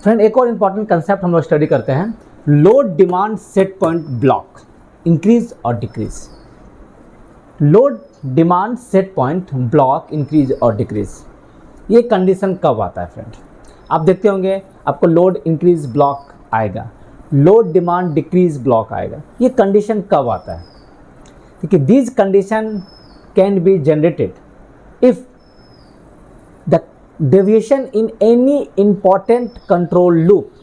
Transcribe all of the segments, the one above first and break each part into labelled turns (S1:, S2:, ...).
S1: Friend एक और important concept हम लोग स्टडी करते हैं, load demand set point block increase और decrease. Load demand set point block increase और डिक्रीज, ये कंडीशन कब आता है फ्रेंड? आप देखते होंगे आपको लोड इंक्रीज ब्लॉक आएगा, लोड डिमांड डिक्रीज ब्लॉक आएगा। ये कंडीशन कब आता है? क्योंकि this condition can be generated if the deviation in any important control loop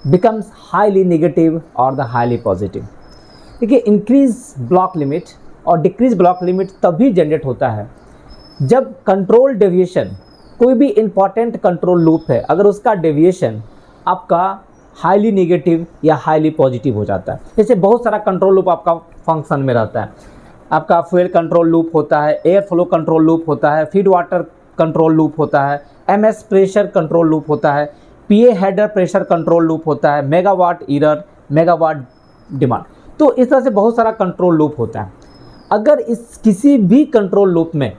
S1: becomes highly negative or the highly positive। देखिए इंक्रीज ब्लॉक लिमिट और decrease block limit तभी generate होता है जब कंट्रोल डेविएशन, कोई भी इंपॉर्टेंट कंट्रोल लूप है, अगर उसका डेविएशन आपका हाईली नेगेटिव या हाईली पॉजिटिव हो जाता है। जैसे बहुत सारा कंट्रोल लूप आपका फंक्शन में रहता है, आपका फ्यूल कंट्रोल लूप होता है, एयर फ्लो कंट्रोल लूप होता है, फीड वाटर कंट्रोल लूप होता है, एमएस प्रेशर कंट्रोल लूप होता है, पीए हेडर प्रेशर कंट्रोल लूप होता है, मेगावाट एरर, मेगावाट डिमांड। तो इस तरह से बहुत सारा कंट्रोल लूप होता है। अगर इस किसी भी कंट्रोल लूप में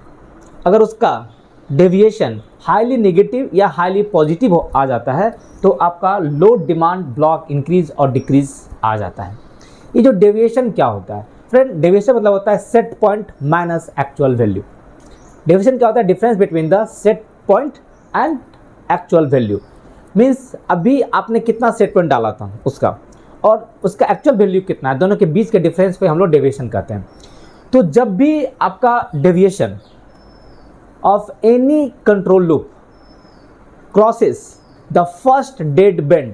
S1: अगर उसका डेविएशन हाईली नेगेटिव या हाईली पॉजिटिव आ जाता है तो आपका लोड डिमांड ब्लॉक इंक्रीज और डिक्रीज आ जाता है। ये जो डेविएशन क्या होता है फ्रेंड? डेविएशन मतलब होता है set point minus actual value. Deviation क्या होता है? Difference between the set point and actual value. Means अभी आपने कितना सेट पॉइंट डाला था उसका और उसका एक्चुअल वैल्यू कितना है, दोनों के बीच के डिफरेंस पे हम लोग डेविएशन कहते हैं। तो जब भी आपका deviation of any control loop crosses the first dead bend,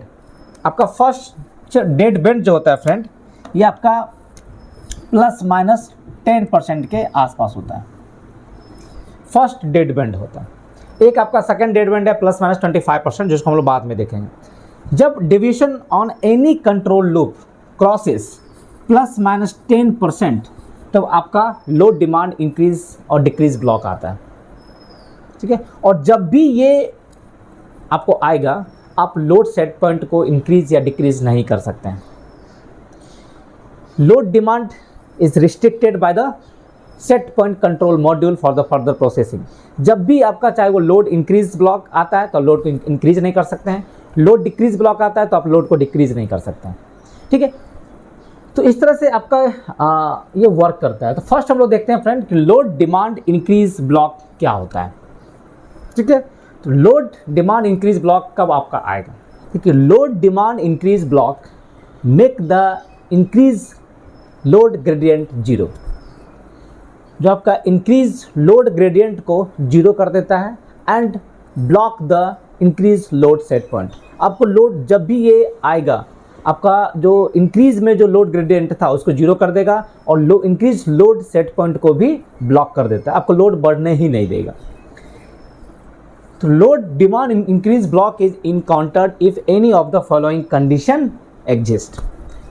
S1: आपका फर्स्ट डेड बेंड जो होता है फ्रेंड, ये आपका प्लस माइनस 10% के आसपास होता है। फर्स्ट डेड बेंड होता है। एक आपका सेकंड डेड बेंड है प्लस माइनस 25%, जिसको हम लोग बाद में देखेंगे। जब deviation on any control loop crosses plus minus 10%, तब आपका लोड डिमांड इंक्रीज और डिक्रीज ब्लॉक आता है। ठीक है, और जब भी ये आपको आएगा आप लोड सेट पॉइंट को इंक्रीज या डिक्रीज नहीं कर सकते हैं। Load demand is restricted by the set point control module for the further processing. जब भी आपका चाहे वो लोड इंक्रीज ब्लॉक आता है तो लोड को इंक्रीज नहीं कर सकते हैं, लोड डिक्रीज ब्लॉक आता है तो आप लोड को डिक्रीज नहीं कर सकते हैं। ठीक है, तो इस तरह से आपका ये वर्क करता है। तो फर्स्ट हम लोग देखते हैं फ्रेंड कि लोड डिमांड इंक्रीज ब्लॉक क्या होता है। ठीक है, तो लोड डिमांड इंक्रीज ब्लॉक कब आपका आएगा? देखिए load demand increase block make the increase load gradient zero. जो आपका इंक्रीज लोड ग्रेडियंट को जीरो कर देता है and block the increase load set point. आपको लोड जब भी ये आएगा, आपका जो इंक्रीज में जो लोड ग्रेडियंट था उसको जीरो कर देगा और इंक्रीज लोड सेट पॉइंट को भी ब्लॉक कर देता है, आपको लोड बढ़ने ही नहीं देगा। तो load demand increase block is encountered if any of the following condition exist.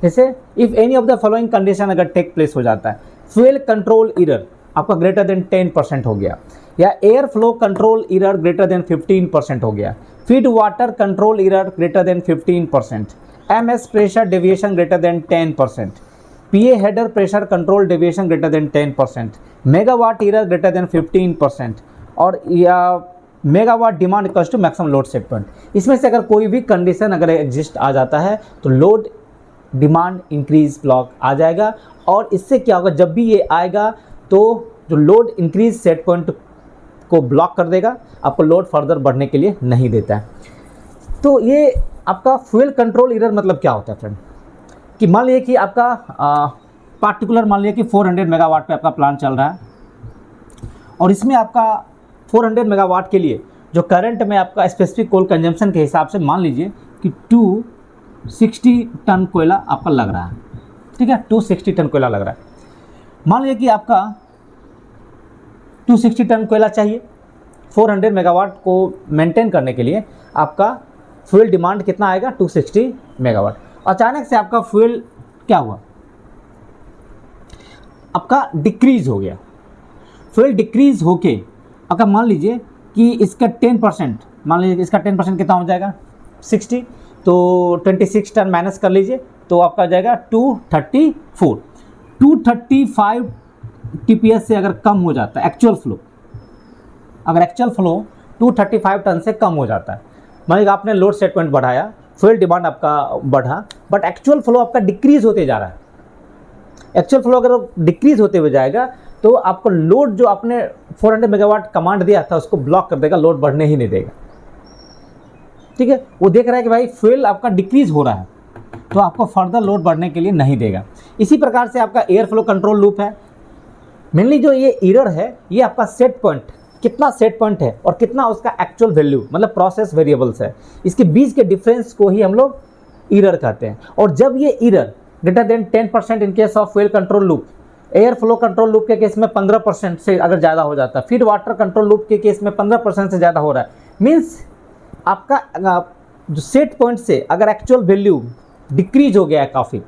S1: जैसे if any of the following condition अगर टेक प्लेस हो जाता है, फ्यूल कंट्रोल एरर आपका ग्रेटर देन 10% हो गया, या air flow control error greater than 15% हो गया, feed water control error greater than 15%, MS pressure deviation greater than 10%, PA header pressure control deviation greater than 10%, megawatt error greater than 15%, और या megawatt demand equals to maximum load set point. इसमें से अगर कोई भी condition अगर exist आ जाता है तो लोड डिमांड इंक्रीज ब्लॉक आ जाएगा। और इससे क्या होगा, जब भी ये आएगा तो जो लोड इंक्रीज सेट पॉइंट को ब्लॉक कर देगा, आपको लोड फर्दर बढ़ने के लिए नहीं देता है। तो ये आपका फ्यूल कंट्रोल एरर मतलब क्या होता है फ्रेंड? कि मान लीजिए कि आपका पार्टिकुलर मान लीजिए कि 400 मेगावाट पे आपका प्लांट चल रहा है और इसमें आपका 400 मेगावाट के लिए जो करंट में आपका स्पेसिफिक कोल कंजम्पशन के हिसाब से मान लीजिए कि 260 टन कोयला आपका लग रहा है। ठीक है, 260 टन कोयला लग रहा है। मान लीजिए कि आपका 260 टन कोयला चाहिए 400 मेगावाट को मेंटेन करने के लिए। आपका फ्यूल डिमांड कितना आएगा? 260 मेगावाट। अचानक से आपका फ्यूल क्या हुआ? आपका डिक्रीज हो गया। फ्यूल डिक्रीज होके अगर मान लीजिए कि इसका 10%, मान लीजिए इसका 10% कितना हो जाएगा? 60, तो 26 टन माइनस कर लीजिए तो आपका जाएगा 234। 235 टीपीएस से अगर कम हो जाता है एक्चुअल फ्लो, अगर एक्चुअल फ्लो 235 टन से कम हो जाता है मान लीजिए आपने लोड सेट पॉइंट बढ़ाया, फ्यूल डिमांड आपका बढ़ा, बट एक्चुअल फ्लो आपका डिक्रीज होते जा रहा है। एक्चुअल फ्लो अगर डिक्रीज होते हुए जाएगा तो आपको लोड जो आपने 400 मेगावाट कमांड दिया था उसको ब्लॉक कर देगा, लोड बढ़ने ही नहीं देगा। ठीक है, वो देख रहा है कि भाई फ्यूल आपका डिक्रीज हो रहा है तो आपको फर्दर लोड बढ़ने के लिए नहीं देगा। इसी प्रकार से आपका एयर फ्लो कंट्रोल लूप है। मेनली जो ये एरर है ये आपका सेट पॉइंट, कितना सेट पॉइंट है और कितना उसका एक्चुअल वैल्यू मतलब प्रोसेस वेरिएबल्स है, इसके बीच के डिफरेंस को ही हम लोग एरर कहते हैं। और जब ये error greater than 10% in case of fuel control loop, air flow control loop के केस में 15% से अगर ज़्यादा हो जाता है, फीड वाटर कंट्रोल लूप के केस में 15% से ज़्यादा हो रहा है, मीन्स आपका जो सेट पॉइंट से अगर एक्चुअल वैल्यू डिक्रीज हो गया है काफ़ी,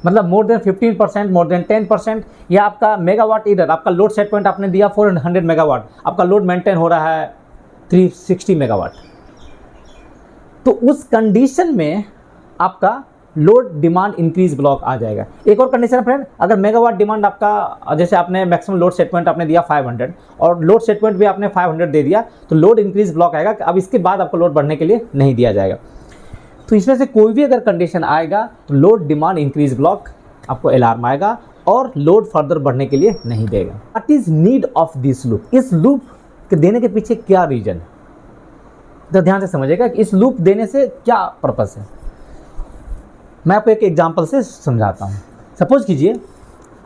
S1: मतलब मोर देन 15%, मोर देन 10%, या आपका मेगावाट एरर, आपका लोड सेट पॉइंट आपने दिया 400 मेगावाट, आपका लोड मेंटेन हो रहा है 360 मेगावाट, तो उस कंडीशन में आपका लोड डिमांड इंक्रीज ब्लॉक आ जाएगा। एक और कंडीशन है फ्रेंड, अगर मेगावाट डिमांड आपका, जैसे आपने मैक्सिमम लोड सेट पॉइंट आपने दिया 500 और लोड सेट पॉइंट भी आपने 500 दे दिया, तो लोड इंक्रीज ब्लॉक आएगा। अब इसके बाद आपको लोड बढ़ने के लिए नहीं दिया जाएगा। तो इसमें से कोई भी अगर कंडीशन आएगा तो लोड डिमांड इंक्रीज ब्लॉक आपको अलार्म आएगा और लोड फर्दर बढ़ने के लिए नहीं देगा। What is need of this loop? इस लूप के देने के पीछे क्या रीजन है, तो ध्यान से समझिएगा कि इस लूप देने से क्या पर्पस है। मैं आपको एक एग्जांपल से समझाता हूँ। सपोज कीजिए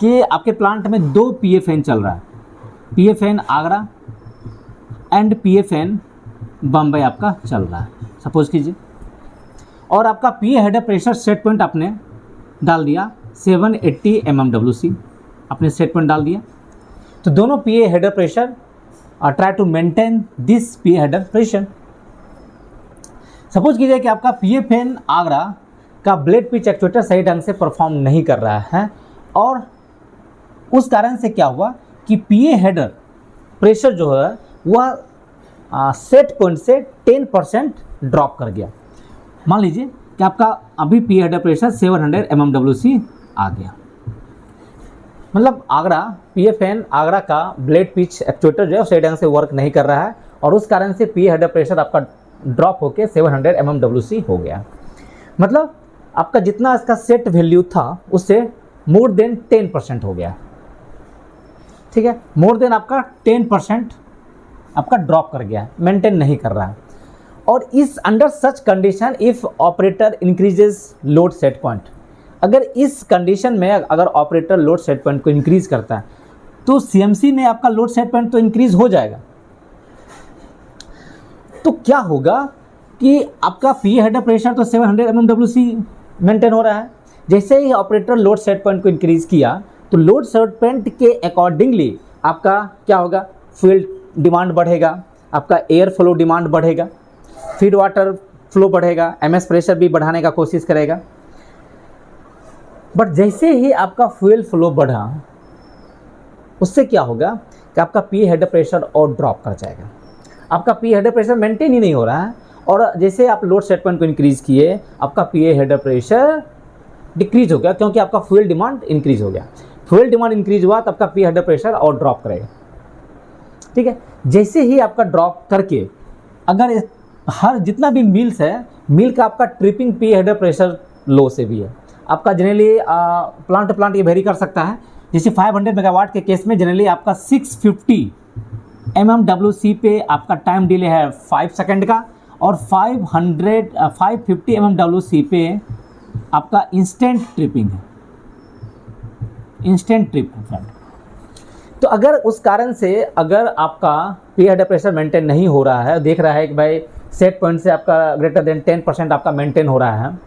S1: कि आपके प्लांट में 2 PFN चल रहा है, PFN Agra and PFN Bombay आपका चल रहा है, सपोज कीजिए, और आपका PA header pressure set point आपने डाल दिया 780 mmWc, आपने सेट पॉइंट डाल दिया। तो दोनों PA header pressure try to maintain this PA header pressure. Suppose कीजिए कि आपका PFN आगरा का ब्लेड पिच एक्चुएटर सही ढंग से परफॉर्म नहीं कर रहा है, और उस कारण से क्या हुआ कि PA हेडर प्रेशर जो है वह सेट पॉइंट से 10% ड्रॉप कर गया। मान लीजिए कि आपका अभी PA हेडर प्रेशर 700 mmWc आ गया, मतलब आगरा PFN आगरा का ब्लेड पिच एक्चुएटर जो है सही ढंग से वर्क नहीं कर रहा है, और उस कारण से PA हेडर प्रेशर आपका ड्रॉप होकर 700 mmWc हो गया। मतलब आपका जितना इसका सेट वैल्यू था उससे मोर देन 10% हो गया। ठीक है, मोर देन आपका 10% आपका ड्रॉप कर गया, मेंटेन नहीं कर रहा है। और इस under such condition if operator increases load set point, अगर इस कंडीशन में अगर ऑपरेटर लोड सेट पॉइंट को इंक्रीज करता है तो CMC में आपका लोड सेट पॉइंट तो इंक्रीज हो जाएगा। तो क्या होगा कि आपका PA हेडर प्रेशर तो 700 mmWc मेंटेन हो रहा है, जैसे ही ऑपरेटर लोड सेट पॉइंट को इंक्रीज किया तो लोड सेट पॉइंट के अकॉर्डिंगली आपका क्या होगा, फ्यूल डिमांड बढ़ेगा, आपका एयर फ्लो डिमांड बढ़ेगा, फीड वाटर फ्लो बढ़ेगा, MS प्रेशर भी बढ़ाने का कोशिश करेगा। बट जैसे ही आपका फ्यूल फ्लो बढ़ा उससे क्या होगा कि आपका PA हेडर प्रेशर और ड्रॉप कर जाएगा, आपका PA हेडर प्रेशर मेंटेन ही नहीं हो रहा है, और जैसे आप लोड सेट पॉइंट को इंक्रीज किए आपका PA हेडर प्रेशर डिक्रीज हो गया, क्योंकि आपका फ्यूल डिमांड इंक्रीज हो गया। फ्यूल डिमांड इंक्रीज हुआ तो आपका PA हेडर प्रेशर और ड्रॉप करेगा। ठीक है, जैसे ही आपका ड्रॉप करके अगर हर जितना भी मिल्स है, मिल का आपका tripping PA header pressure low से भी है। आपका जनरली प्लांट टू प्लांट ये वेरी कर सकता है। जैसे 500 मेगावाट के केस में जनरली आपका 650 mmWc पे आपका टाइम डिले है 5 सेकंड का, और 550 mmWc पे आपका इंस्टेंट ट्रिपिंग है, इंस्टेंट ट्रिप फ्रेंड। तो अगर उस कारण से अगर आपका PA हेडर प्रेशर मेंटेन नहीं हो रहा है, देख रहा है कि भाई सेट पॉइंट से आपका ग्रेटर देन 10% आपका मेंटेन हो रहा है,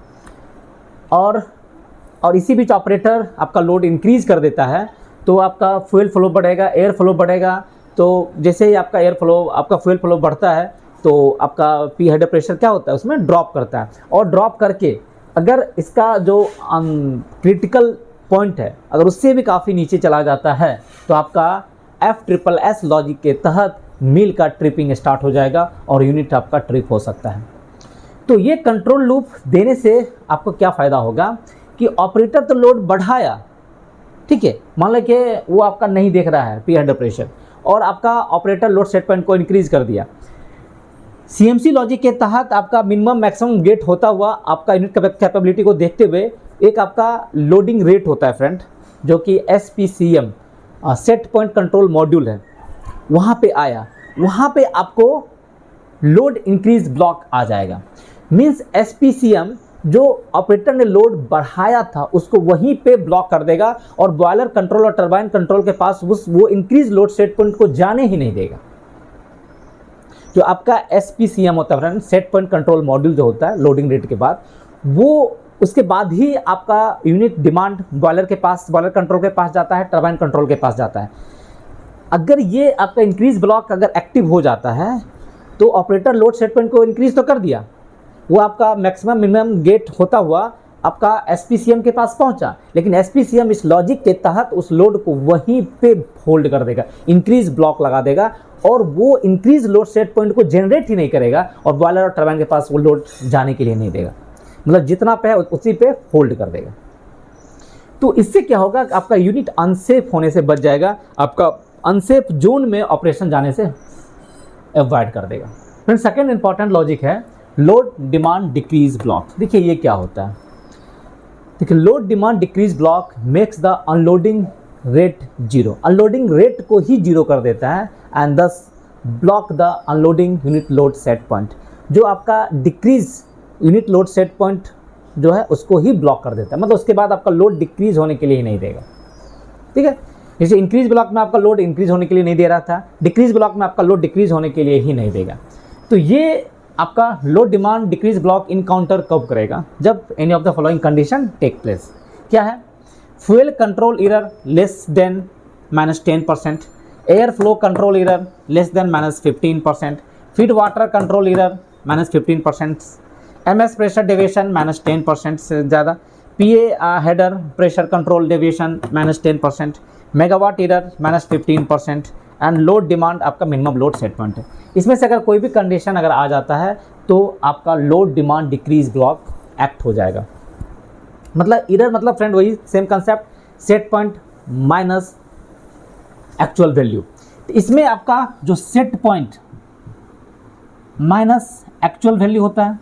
S1: और इसी बीच ऑपरेटर आपका लोड इंक्रीज कर देता है, तो आपका फ्यूल फ्लो बढ़ेगा, एयर फ्लो बढ़ेगा। तो जैसे ही आपका एयर फ्लो आपका फ्यूल फ्लो बढ़ता है तो आपका PA हेडर प्रेशर क्या होता है उसमें ड्रॉप करता है, और ड्रॉप करके अगर इसका जो क्रिटिकल पॉइंट है अगर उससे भी काफ़ी नीचे चला जाता है तो आपका FSSS लॉजिक के तहत मिल का ट्रिपिंग स्टार्ट हो जाएगा और यूनिट आपका ट्रिप हो सकता है। तो ये कंट्रोल लूप देने से आपको क्या फ़ायदा होगा कि ऑपरेटर तो लोड बढ़ाया, ठीक है, मान लो कि वो आपका नहीं देख रहा है PA हेडर प्रेशर, और आपका ऑपरेटर लोड सेट पॉइंट को इंक्रीज़ कर दिया, CMC लॉजिक के तहत आपका मिनिमम मैक्सिमम गेट होता हुआ आपका यूनिट कैपेबिलिटी को देखते हुए एक आपका लोडिंग रेट होता है फ्रेंड, जो कि SPCM set point control module है, वहाँ पे आया, वहाँ पे आपको लोड इंक्रीज ब्लॉक आ जाएगा। मीन्स SPCM जो ऑपरेटर ने लोड बढ़ाया था उसको वहीं पे ब्लॉक कर देगा और बॉयलर कंट्रोल और टरबाइन कंट्रोल के पास वो इंक्रीज लोड सेट पॉइंट को जाने ही नहीं देगा। जो आपका SPCM होता है friend, set point control module जो होता है लोडिंग रेट के बाद, वो उसके बाद ही आपका यूनिट डिमांड बॉयलर के पास, बॉयलर कंट्रोल के पास जाता है, टरबाइन कंट्रोल के पास जाता है। अगर ये आपका इंक्रीज ब्लॉक अगर एक्टिव हो जाता है तो ऑपरेटर लोड सेट पॉइंट को इंक्रीज तो कर दिया, वो आपका मैक्सिमम मिनिमम गेट होता हुआ आपका SPCM के पास पहुंचा, लेकिन SPCM इस लॉजिक के तहत उस लोड को वहीं पे होल्ड कर देगा, इंक्रीज ब्लॉक लगा देगा और वो इंक्रीज लोड सेट पॉइंट को जनरेट ही नहीं करेगा और बॉयलर और टरबाइन के पास वो लोड जाने के लिए नहीं देगा, मतलब जितना पे है उसी पे होल्ड कर देगा। तो इससे क्या होगा, आपका यूनिट अनसेफ होने से बच जाएगा, आपका अनसेफ जोन में ऑपरेशन जाने से अवॉइड कर देगा। फिर सेकेंड इंपॉर्टेंट लॉजिक है लोड डिमांड डिक्रीज ब्लॉक। देखिए ये क्या होता है, देखिए load demand decrease block makes the unloading rate zero, unloading rate को ही जीरो कर देता है एंड दस block the unloading unit load set point. जो आपका decrease unit load set point जो है उसको ही ब्लॉक कर देता है, मतलब उसके बाद आपका लोड डिक्रीज होने के लिए ही नहीं देगा। ठीक है, जैसे इंक्रीज ब्लॉक में आपका लोड इंक्रीज होने के लिए नहीं दे रहा था, डिक्रीज ब्लॉक में आपका लोड डिक्रीज होने के लिए ही नहीं देगा। तो ये आपका load demand decrease block encounter कब करेगा, जब any of the following condition take place. क्या है, fuel control error less than -10%, air flow control error less than -15%, feed water control error -15%, MS pressure deviation -10% से ज़्यादा, PA header pressure control deviation -10%, megawatt error -15% and load demand आपका minimum load set point है। इसमें से अगर कोई भी condition अगर आ जाता है तो आपका load demand decrease block act हो जाएगा। मतलब एरर मतलब फ्रेंड वही same concept, set point minus actual value. तो इसमें आपका जो set point minus actual value होता है,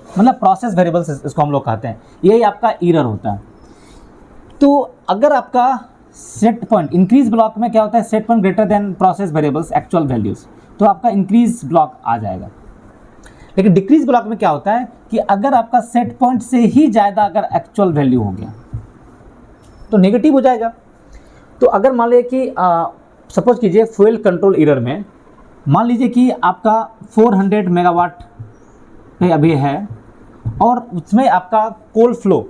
S1: मतलब प्रोसेस वेरिएबल्स इसको हम लोग कहते हैं, यही आपका एरर होता है। तो अगर आपका सेट पॉइंट इंक्रीज ब्लॉक में क्या होता है, set point greater than process variables actual values, तो आपका इंक्रीज ब्लॉक आ जाएगा। लेकिन डिक्रीज ब्लॉक में क्या होता है कि अगर आपका सेट पॉइंट से ही ज़्यादा अगर एक्चुअल वैल्यू हो गया तो नेगेटिव हो जाएगा। तो अगर मान लीजिए कि सपोज कीजिए फ्यूल कंट्रोल एरर में मान लीजिए कि आपका 400 मेगावाट पे अभी है और उसमें आपका कोल फ्लो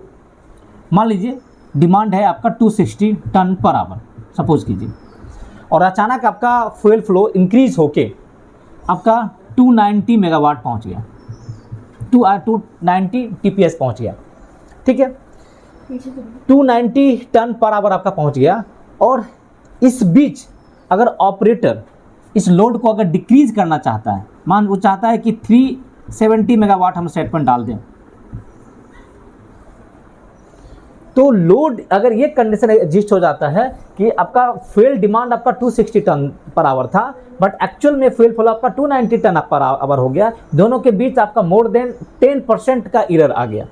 S1: मान लीजिए डिमांड है आपका 260 टन पर आवर सपोज कीजिए, और अचानक आपका फ्यूल फ्लो इंक्रीज होके आपका 290 मेगावाट पहुंच गया, 290 TPS पहुंच गया। ठीक है, 290 टन पर आवर आपका पहुंच गया, और इस बीच अगर ऑपरेटर इस लोड को अगर डिक्रीज करना चाहता है, मान वो चाहता है कि 370 मेगावाट हम सेट पर डाल दें, तो लोड अगर ये कंडीशन एग्जिस्ट हो जाता है कि आपका फ्यूल डिमांड आपका 260 टन पर आवर था बट एक्चुअल में फ्यूल फ्लो आपका 290 टन पर आवर हो गया, दोनों के बीच आपका मोर देन 10% का एरर आ गया,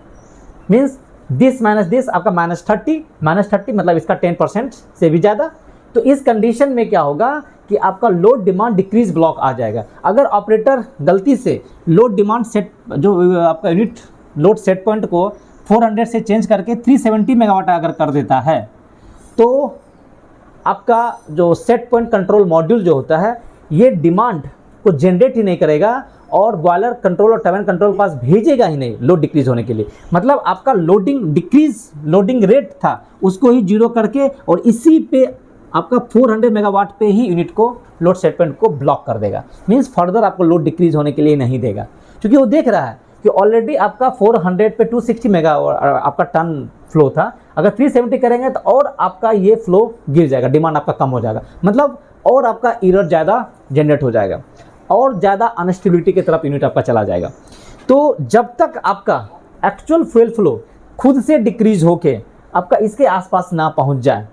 S1: मीन्स दिस माइनस दिस आपका -30 मतलब इसका 10% से भी ज़्यादा। तो इस कंडीशन में क्या होगा कि आपका लोड डिमांड डिक्रीज ब्लॉक आ जाएगा। अगर ऑपरेटर गलती से लोड डिमांड सेट जो आपका यूनिट लोड सेट पॉइंट को 400 से चेंज करके 370 मेगावाट अगर कर देता है तो आपका जो सेट पॉइंट कंट्रोल मॉड्यूल जो होता है ये डिमांड को जनरेट ही नहीं करेगा और बॉयलर कंट्रोल और टरबाइन कंट्रोल के पास भेजेगा ही नहीं लोड डिक्रीज होने के लिए। मतलब आपका लोडिंग रेट था उसको ही जीरो करके और इसी पे आपका 400 मेगावाट पे ही यूनिट को लोड सेट पॉइंट को ब्लॉक कर देगा, मीन्स फर्दर आपको लोड डिक्रीज होने के लिए नहीं देगा, क्योंकि वो देख रहा है कि ऑलरेडी आपका 400 पे 260 मेगा आपका टन फ्लो था, अगर 370 करेंगे तो और आपका ये फ्लो गिर जाएगा, डिमांड आपका कम हो जाएगा, मतलब और आपका एरर ज़्यादा जनरेट हो जाएगा और ज़्यादा अनस्टेबिलिटी की तरफ यूनिट आपका चला जाएगा। तो जब तक आपका एक्चुअल फ्यूल फ्लो खुद से डिक्रीज होके आपका इसके आसपास ना पहुंच जाए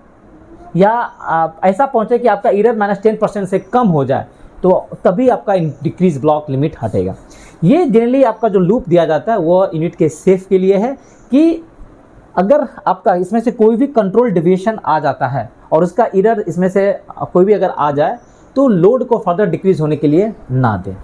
S1: या ऐसा पहुंचे कि आपका एरर -10% से कम हो जाए, तो तभी आपका डिक्रीज ब्लॉक लिमिट हटेगा। ये जनरली आपका जो लूप दिया जाता है वो यूनिट के सेफ के लिए है कि अगर आपका इसमें से कोई भी कंट्रोल डेविएशन आ जाता है और उसका एरर इसमें से कोई भी अगर आ जाए तो लोड को फर्दर डिक्रीज होने के लिए ना दें।